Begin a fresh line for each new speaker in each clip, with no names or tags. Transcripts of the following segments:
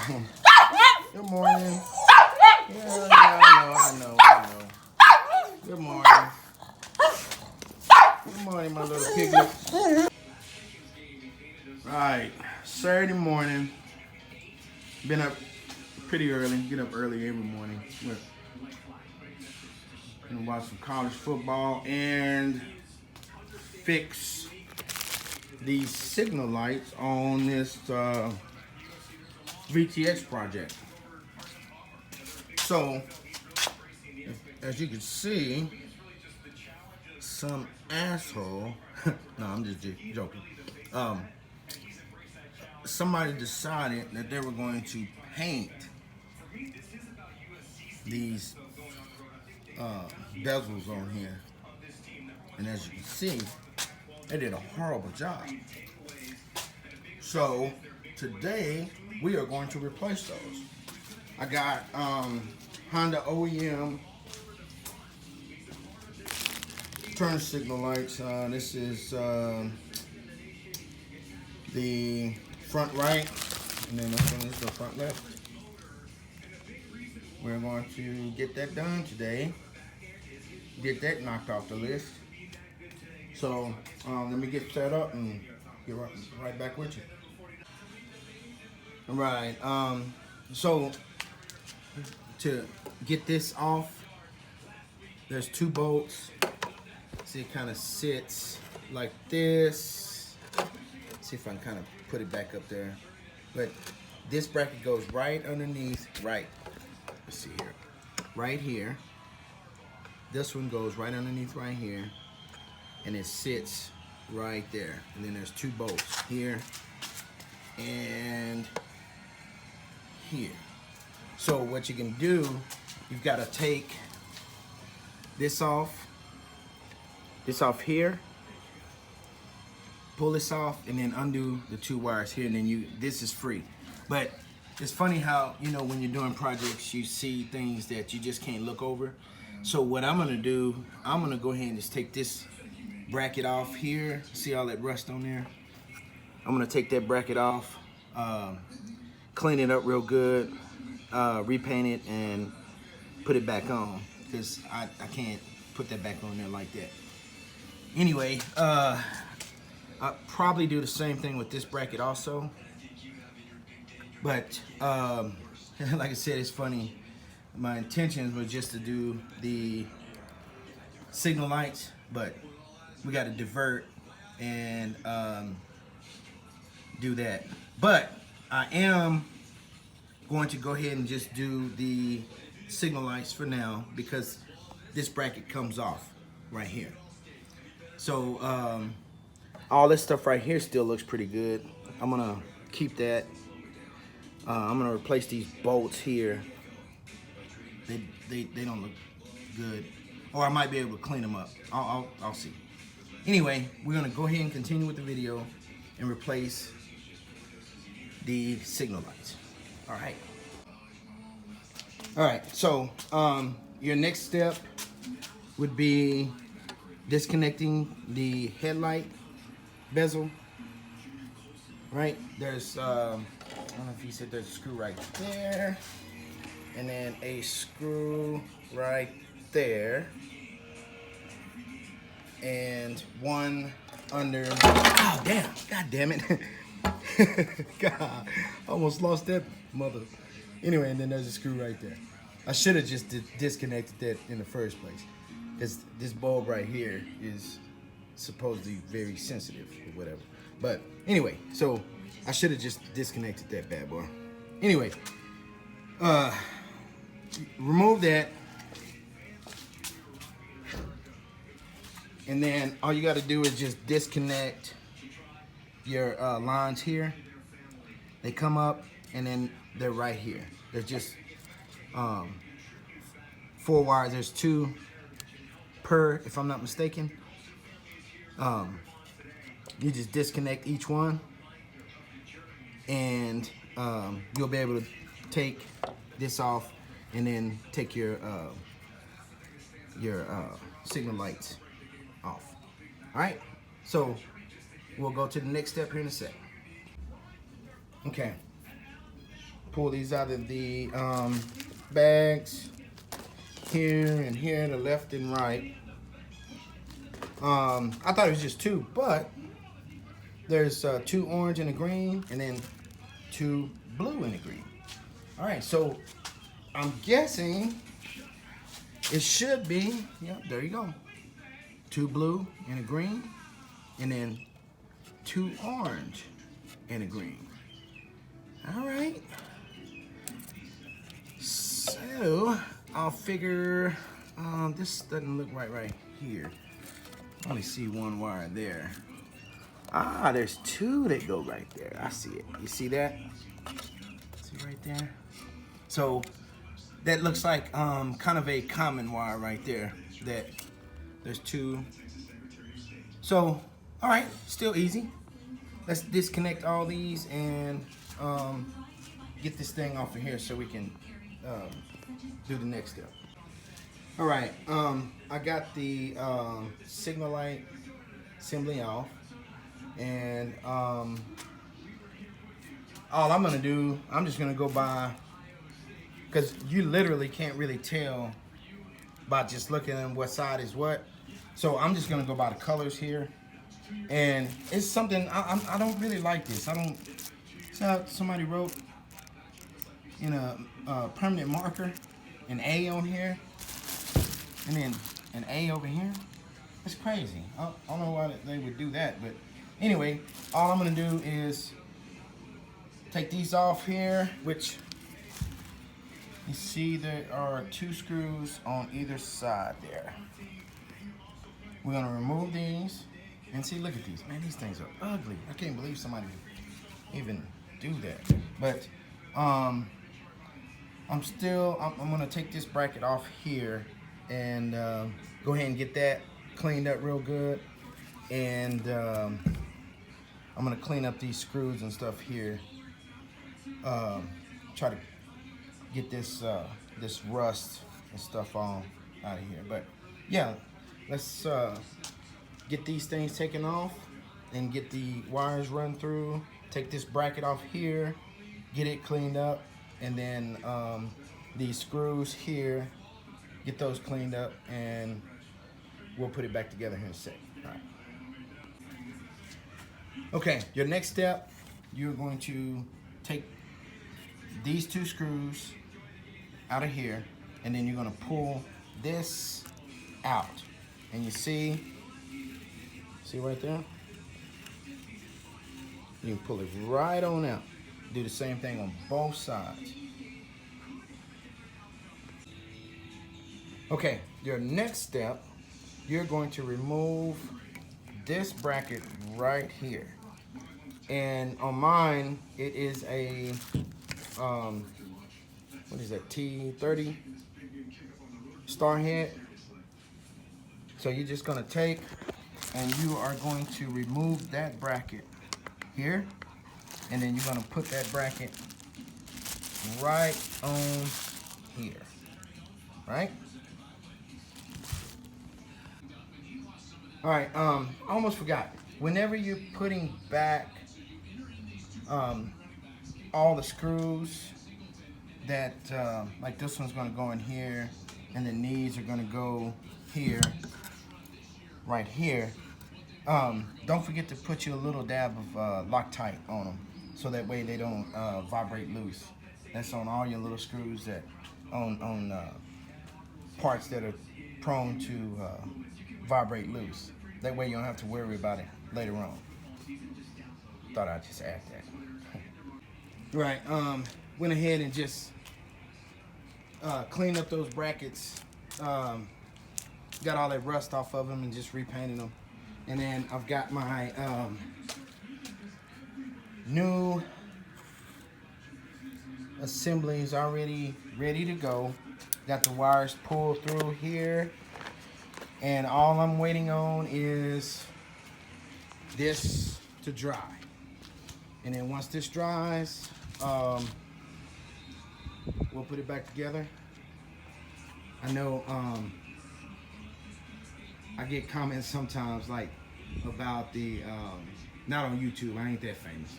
Good morning. Yeah, I know. Good morning. Good morning, my little piglet. Right, Saturday morning. Been up pretty early. Get up early every morning. Gonna watch some college football and fix these signal lights on this VTX project. So, as you can see, some asshole, no, I'm just joking. Somebody decided that they were going to paint these bezels on here. And as you can see, they did a horrible job. So, today, we are going to replace those. I got Honda OEM turn signal lights. This is the front right, and then this one is the front left. We're going to get that done today. Get that knocked off the list. So let me get set up and get right back with you. All right. So to get this off, there's two bolts. See, it kind of sits like this. See if I can kind of put it back up there. But this bracket goes right underneath, right. Let's see here. Right here. This one goes right underneath right here. And it sits right there. And then there's two bolts here and here. So what you can do, you've got to take this off here, pull this off, and then undo the two wires here, and then this is free. But it's funny how, you know, when you're doing projects, you see things that you just can't look over. So what I'm gonna do, I'm gonna go ahead and just take this bracket off here. See all that rust on there? I'm gonna take that bracket off, clean it up real good, repaint it, and put it back on, because I can't put that back on there like that. Anyway, I'll probably do the same thing with this bracket also. But like I said, it's funny. My intentions were just to do the signal lights, but we got to divert and do that. But I am going to go ahead and just do the signal lights for now, because this bracket comes off right here. So all this stuff right here still looks pretty good. I'm gonna keep that. I'm gonna replace these bolts here. They don't look good, or I might be able to clean them up. I'll see. Anyway, we're gonna go ahead and continue with the video and replace the signal lights. All right. All right. So your next step would be disconnecting the headlight bezel. Right there's I don't know if you said there's a screw right there, and then a screw right there, and one under. Oh damn! God damn it! God, almost lost that mother. Anyway, and then there's a screw right there. I should have just disconnected that in the first place, because this bulb right here is supposedly very sensitive or whatever. But anyway, so I should have just disconnected that bad boy. Anyway, remove that, and then all you got to do is just disconnect your lines here. They come up, and then they're right here. They're just 4 wires. There's 2 per, if I'm not mistaken. You just disconnect each one, and you'll be able to take this off, and then take your signal lights off. All right, so we'll go to the next step here in a sec. Okay, pull these out of the bags here and here, the left and right. I thought it was just two, but there's two orange and a green, and then two blue and a green. All right, so I'm guessing it should be, yeah, there you go. Two blue and a green, and then two orange and a green. All right. So I'll figure, this doesn't look right here. I only see one wire there. Ah, there's two that go right there. I see it. You see that? See right there? So that looks like kind of a common wire right there. That there's two. So, all right, still easy. Let's disconnect all these and get this thing off of here so we can do the next step. All right, I got the signal light assembly off, and all I'm gonna do, I'm just gonna go by, because you literally can't really tell by just looking at what side is what. So I'm just gonna go by the colors here, and it's something I don't really like this. I don't. See how somebody wrote in a permanent marker an A on here, and then an A over here. It's crazy. I don't know why they would do that, but anyway, all I'm gonna do is take these off here, which you see there are two screws on either side there. We're gonna remove these, and see, look at these. Man, these things are ugly. I can't believe somebody would even do that. But I'm gonna take this bracket off here and go ahead and get that cleaned up real good. And I'm gonna clean up these screws and stuff here. Try to get this this rust and stuff on out of here. But yeah, let's get these things taken off and get the wires run through. Take this bracket off here, get it cleaned up, and then these screws here, get those cleaned up, and we'll put it back together here in a sec. All right. Okay, your next step, you're going to take these two screws out of here, and then you're going to pull this out. And you see right there? You can pull it right on out. Do the same thing on both sides. Okay, your next step, you're going to remove this bracket right here. And on mine, it is a, what is that, T30 star head. So you're just gonna take and you are going to remove that bracket here, and then you're gonna put that bracket right on here, right? All right, I almost forgot. Whenever you're putting back all the screws that, like this one's gonna go in here, and the knees are gonna go here, right here. Don't forget to put you a little dab of Loctite on them, so that way they don't vibrate loose. That's on all your little screws that on parts that are prone to vibrate loose. That way you don't have to worry about it later on. Thought I'd just add that. Right, went ahead and just cleaned up those brackets. Got all that rust off of them and just repainted them. And then I've got my new assemblies already ready to go. Got the wires pulled through here. And all I'm waiting on is this to dry. And then once this dries, we'll put it back together. I know I get comments sometimes like about the Not on YouTube. I ain't that famous.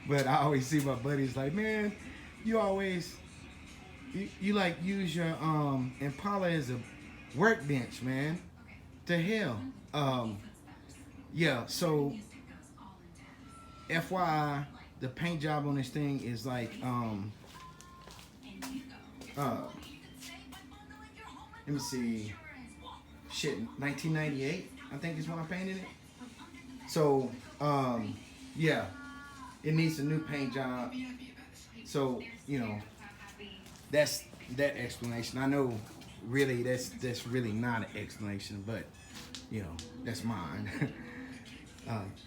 But I always see my buddies like, man, you always you like use your Impala as a workbench, man. The hell. Yeah. So FYI, the paint job on this thing is like let me see. Shit, 1998, I think is when I painted it. So, yeah, it needs a new paint job. So, you know, that's that explanation. I know, really, that's really not an explanation, but you know, that's mine.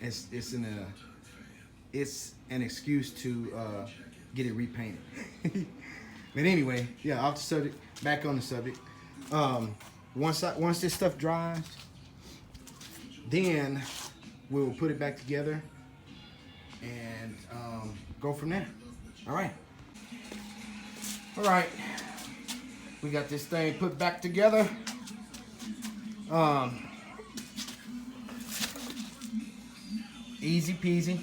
It's an excuse to get it repainted. But anyway, yeah, off the subject. Back on the subject. Once this stuff dries, then we'll put it back together and go from there. All right. We got this thing put back together. Easy peasy.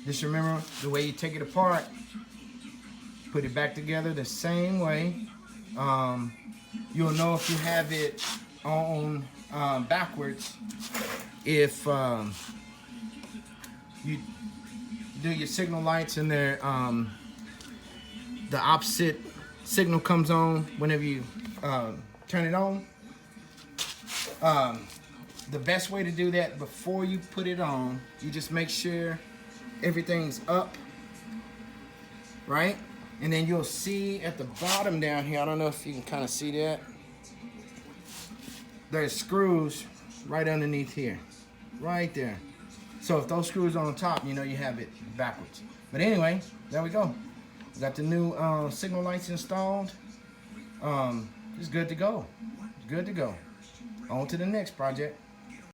Just remember the way you take it apart. Put it back together the same way. You'll know if you have it on backwards if you do your signal lights and the opposite signal comes on whenever you turn it on. The best way to do that before you put it on, you just make sure everything's up, right? And then you'll see at the bottom down here, I don't know if you can kind of see that. There's screws right underneath here, right there. So if those screws are on top, you know you have it backwards. But anyway, there we go. We got the new signal lights installed. It's good to go. It's good to go. On to the next project.